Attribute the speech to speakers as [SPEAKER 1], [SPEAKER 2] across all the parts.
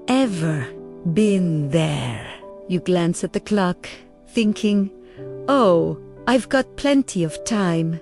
[SPEAKER 1] ever been there? You glance at the clock, thinking, "Oh, I've got plenty of time."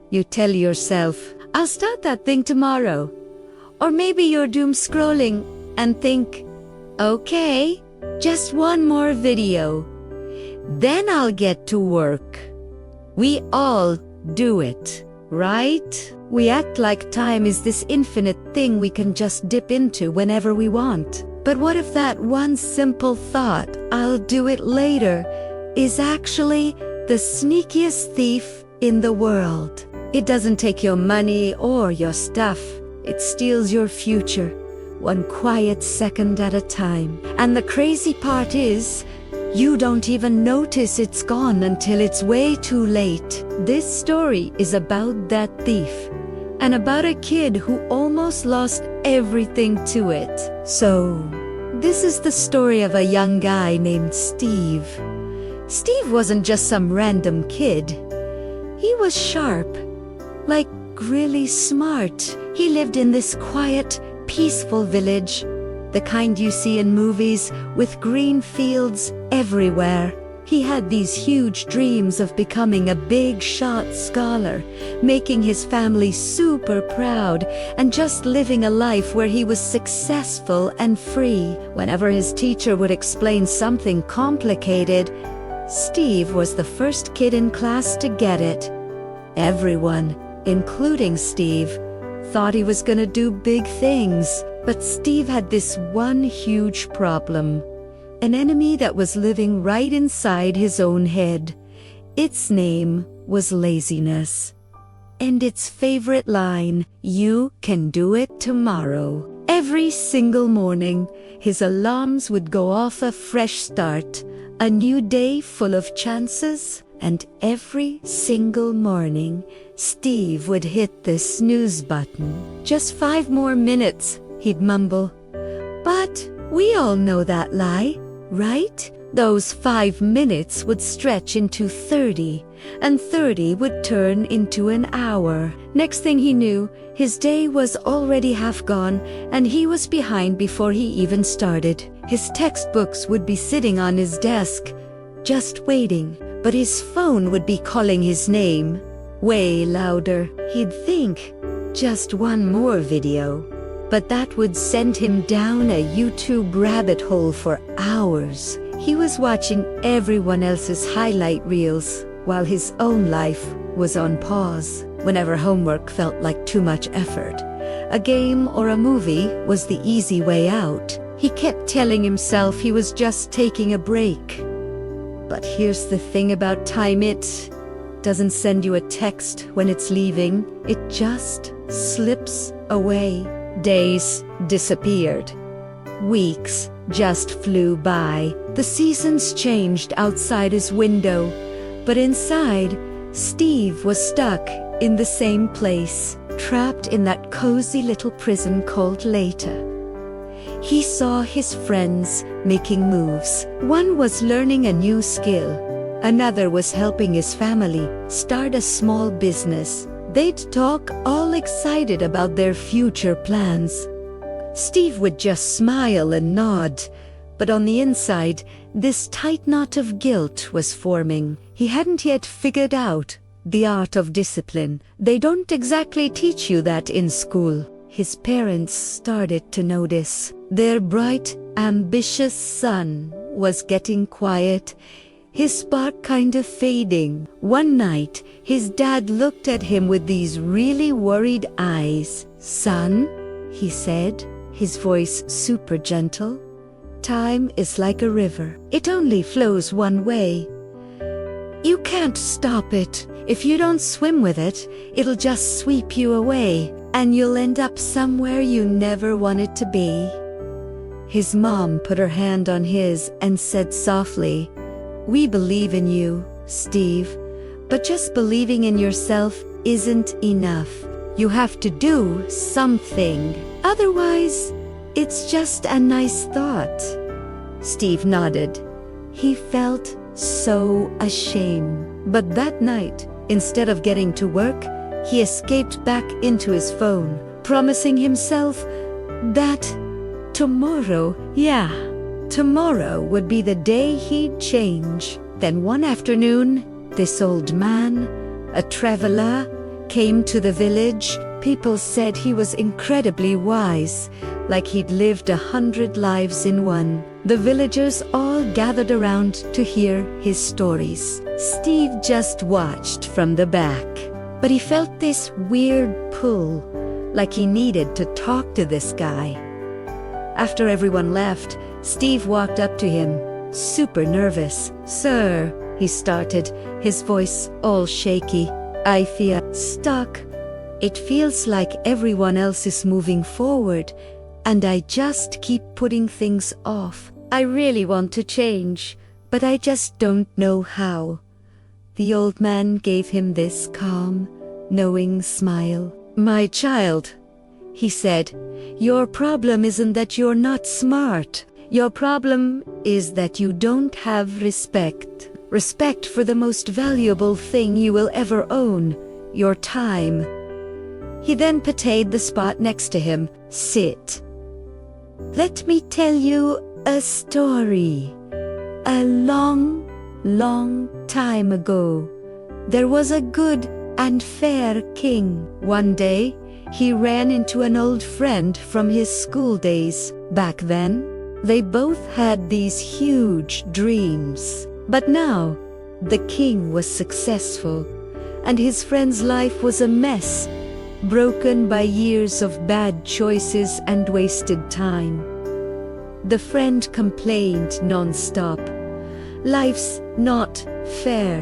[SPEAKER 1] You tell yourself, "I'll start that thing tomorrow." Or maybe you're doom scrolling and think, "Okay, just one more video. Then I'll get to work." We all do it, right? We act like time is this infinite thing we can just dip into whenever we want. But what if that one simple thought, "I'll do it later," is actually the sneakiest thief in the world? It doesn't take your money or your stuff. It steals your future, one quiet second at a time. And the crazy part is, you don't even notice it's gone until it's way too late. This story is about that thief, and about a kid who almost lost everything to it. So, this is the story of a young guy named Steve. Steve wasn't just some random kid. He was sharp, like really smart. He lived in this quiet, peaceful village, the kind you see in movies, with green fields everywhere. He had these huge dreams of becoming a big-shot scholar, making his family super proud, and just living a life where he was successful and free. Whenever his teacher would explain something complicated, Steve was the first kid in class to get it. Everyone, including Steve, thought he was gonna do big things. But Steve had this one huge problem. An enemy that was living right inside his own head. Its name was laziness. And its favorite line, "You can do it tomorrow." Every single morning, his alarms would go off a fresh start, a new day full of chances. And every single morning, Steve would hit the snooze button. "Just 5 more minutes," he'd mumble. But we all know that lie, right? Those 5 minutes would stretch into 30, and 30 would turn into an hour. Next thing he knew, his day was already half gone, and he was behind before he even started. His textbooks would be sitting on his desk, just waiting, but his phone would be calling his name, way louder. He'd think, just one more video. But that would send him down a YouTube rabbit hole for hours. He was watching everyone else's highlight reels, while his own life was on pause. Whenever homework felt like too much effort, a game or a movie was the easy way out. He kept telling himself he was just taking a break. But here's the thing about time, it doesn't send you a text when it's leaving. It just slips away. Days disappeared. Weeks just flew by. The seasons changed outside his window, but inside, Steve was stuck in the same place, trapped in that cozy little prison called later. He saw his friends making moves. One was learning a new skill. Another was helping his family start a small business. They'd talk all excited about their future plans. Steve would just smile and nod, but on the inside, this tight knot of guilt was forming. He hadn't yet figured out the art of discipline. They don't exactly teach you that in school. His parents started to notice. Their bright, ambitious son was getting quiet, his spark kind of fading. One night, his dad looked at him with these really worried eyes. "Son," he said, his voice super gentle, "time is like a river. It only flows one way. You can't stop it. If you don't swim with it, it'll just sweep you away, and you'll end up somewhere you never wanted to be." His mom put her hand on his and said softly, "We believe in you, Steve, but just believing in yourself isn't enough. You have to do something. Otherwise, it's just a nice thought." Steve nodded. He felt so ashamed. But that night, instead of getting to work, he escaped back into his phone, promising himself that tomorrow, yeah, tomorrow would be the day he'd change. Then one afternoon, this old man, a traveler, came to the village. People said he was incredibly wise, like he'd lived 100 lives in one. The villagers all gathered around to hear his stories. Steve just watched from the back, but he felt this weird pull, like he needed to talk to this guy. After everyone left, Steve walked up to him, super nervous. "Sir," he started, his voice all shaky, "I feel stuck. It feels like everyone else is moving forward, and I just keep putting things off. I really want to change, but I just don't know how." The old man gave him this calm, knowing smile. "My child," he said, "your problem isn't that you're not smart. Your problem is that you don't have respect. Respect for the most valuable thing you will ever own, your time." He then patted the spot next to him. "Sit. Let me tell you a story. A long, long time ago, there was a good and fair king. One day, he ran into an old friend from his school days. Back then, they both had these huge dreams. But now, the king was successful, and his friend's life was a mess, broken by years of bad choices and wasted time. The friend complained non-stop. Life's not fair.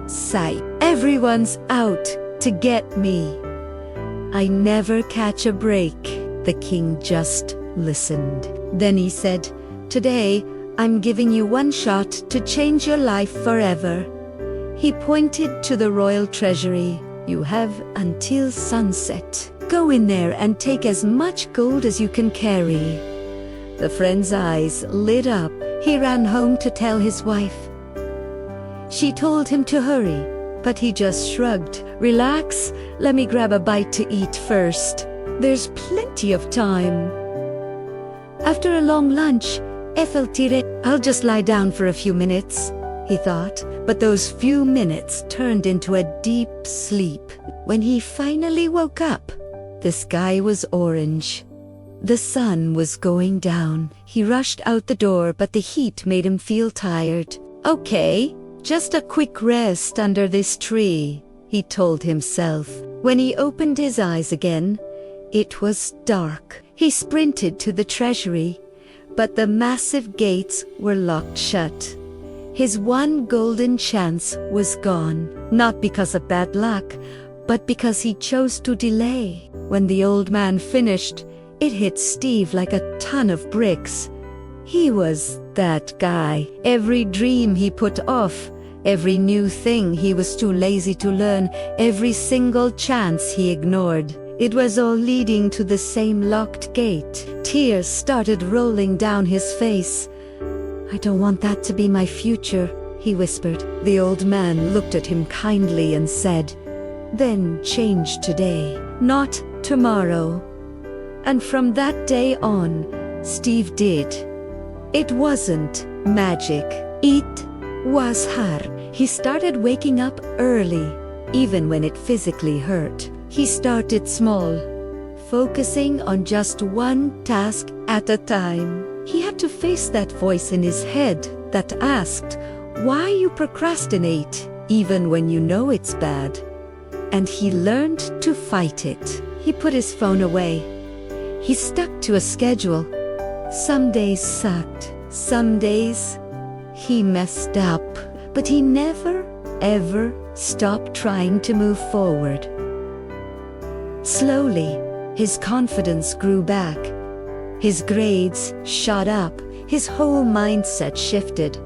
[SPEAKER 1] Sai. Everyone's out to get me. I never catch a break. The king just listened. Then he said, "Today, I'm giving you one shot to change your life forever." He pointed to the royal treasury. "You have until sunset. Go in there and take as much gold as you can carry." The friend's eyes lit up. He ran home to tell his wife. She told him to hurry, but he just shrugged. "Relax, let me grab a bite to eat first. There's plenty of time." After a long lunch, I'll just lie down for a few minutes, he thought, but those few minutes turned into a deep sleep. When he finally woke up, the sky was orange. The sun was going down. He rushed out the door, but the heat made him feel tired. "Okay, just a quick rest under this tree," he told himself. When he opened his eyes again, it was dark. He sprinted to the treasury, but the massive gates were locked shut. His one golden chance was gone, not because of bad luck, but because he chose to delay. When the old man finished, it hit Steve like a ton of bricks. He was that guy. Every dream he put off, every new thing he was too lazy to learn, every single chance he ignored. It was all leading to the same locked gate. Tears started rolling down his face. "I don't want that to be my future," he whispered. The old man looked at him kindly and said, "Then change today, not tomorrow." And from that day on, Steve did. It wasn't magic. It was hard. He started waking up early, even when it physically hurt. He started small, focusing on just one task at a time. He had to face that voice in his head that asked, "Why you procrastinate, even when you know it's bad?" And he learned to fight it. He put his phone away. He stuck to a schedule. Some days sucked. Some days he messed up. But he never, ever stopped trying to move forward. Slowly, his confidence grew back. His grades shot up. His whole mindset shifted.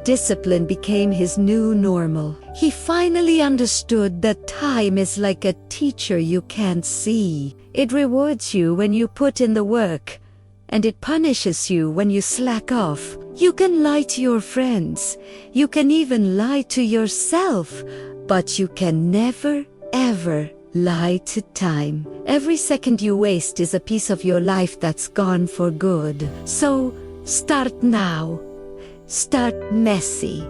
[SPEAKER 1] Discipline became his new normal. He finally understood that time is like a teacher you can't see. It rewards you when you put in the work, and it punishes you when you slack off. You can lie to your friends. You can even lie to yourself, but you can never, ever lie to time. Every second you waste is a piece of your life that's gone for good. So, start now. Start messy.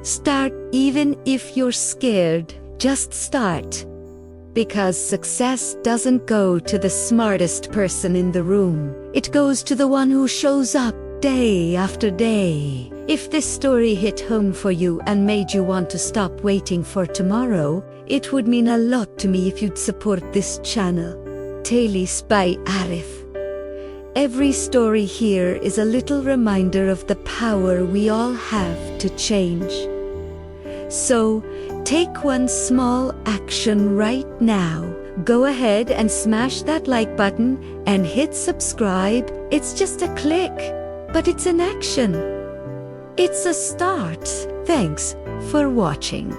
[SPEAKER 1] Start even if you're scared. Just start. Because success doesn't go to the smartest person in the room. It goes to the one who shows up day after day. If this story hit home for you and made you want to stop waiting for tomorrow, it would mean a lot to me if you'd support this channel. Tales by Arif. Every story here is a little reminder of the power we all have to change. So, take one small action right now. Go ahead and smash that like button and hit subscribe. It's just a click, but it's an action. It's a start. Thanks for watching.